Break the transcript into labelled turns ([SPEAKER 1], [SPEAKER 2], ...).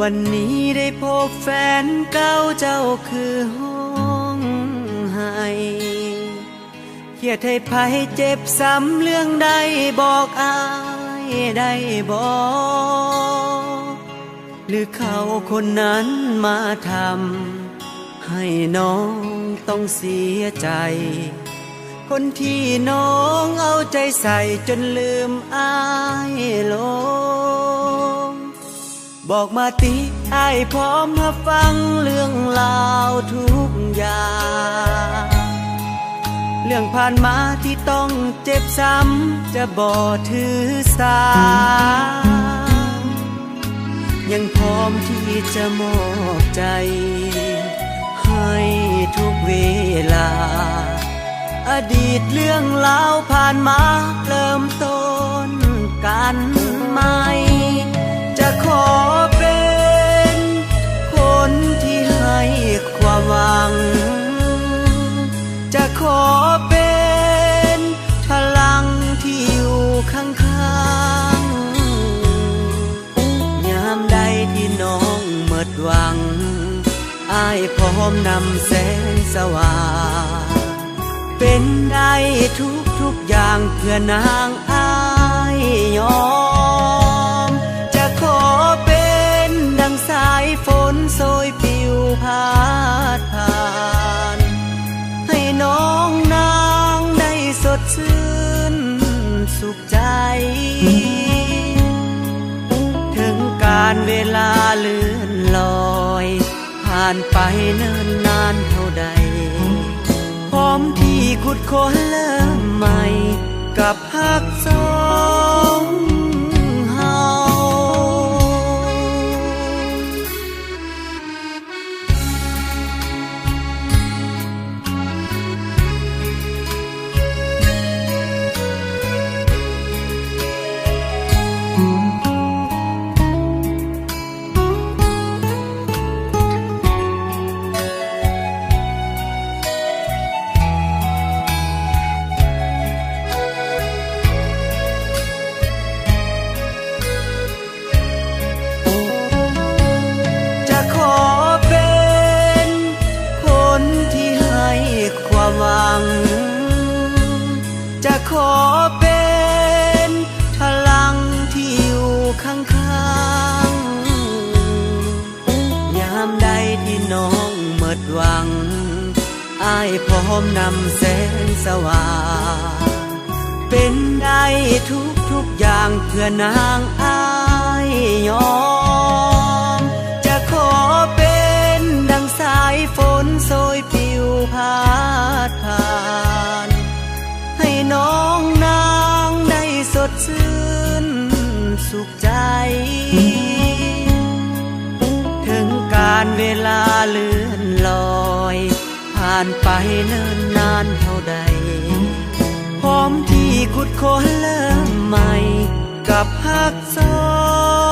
[SPEAKER 1] วันนี้ได้พบแฟนเก่าเจ้าคือห้องไห้เครียดให้ภัยเจ็บซ้ำเรื่องใดบอกอายได้บอกหรือเขาคนนั้นมาทำให้น้องต้องเสียใจคนที่น้องเอาใจใส่จนลืมอายลงบอกมาติอ้ายพร้อมรับฟังเรื่องราวทุกอย่างเรื่องผ่านมาที่ต้องเจ็บซ้ำจะบ่ถือสายังพร้อมที่จะมอบใจให้ทุกเวลาอดีตเรื่องราวผ่านมาเริ่มต้นกันใหม่จะขอเป็นคนที่ให้ความหวังจะขอเป็นพลังที่อยู่ข้างๆยามใดที่น้องหมดหวังอ้ายพร้อมนำแสงสว่างเป็นได้ทุกอย่างเพื่อนางอ้ายยอมจะขอเป็นดังสายฝนโชยปิวพาดผ่านให้น้องนางได้สดชื่นสุขใจถึงการเวลาเลื่อนลอยผ่านไปเนิ่นนานเท่าใดพร้อมที่ขุดค้นเริ่มใหม่กับฮักสองเฮาจะขอเป็นพลังที่อยู่ข้างๆยามใดที่น้องหมดหวังอ้ายพร้อมนำแสงสว่างเป็นได้ทุกอย่างเพื่อนางอ้ายยอมจะขอเป็นดังสายฝนโชยปิวพาดผ่านให้น้องนางได้สดชื่นสุขใจถึงการเวลาเลื่อนลอยผ่านไปเนิ่นนานเท่าใดพร้อมที่ขุดค้นเริ่มใหม่กับฮักสอง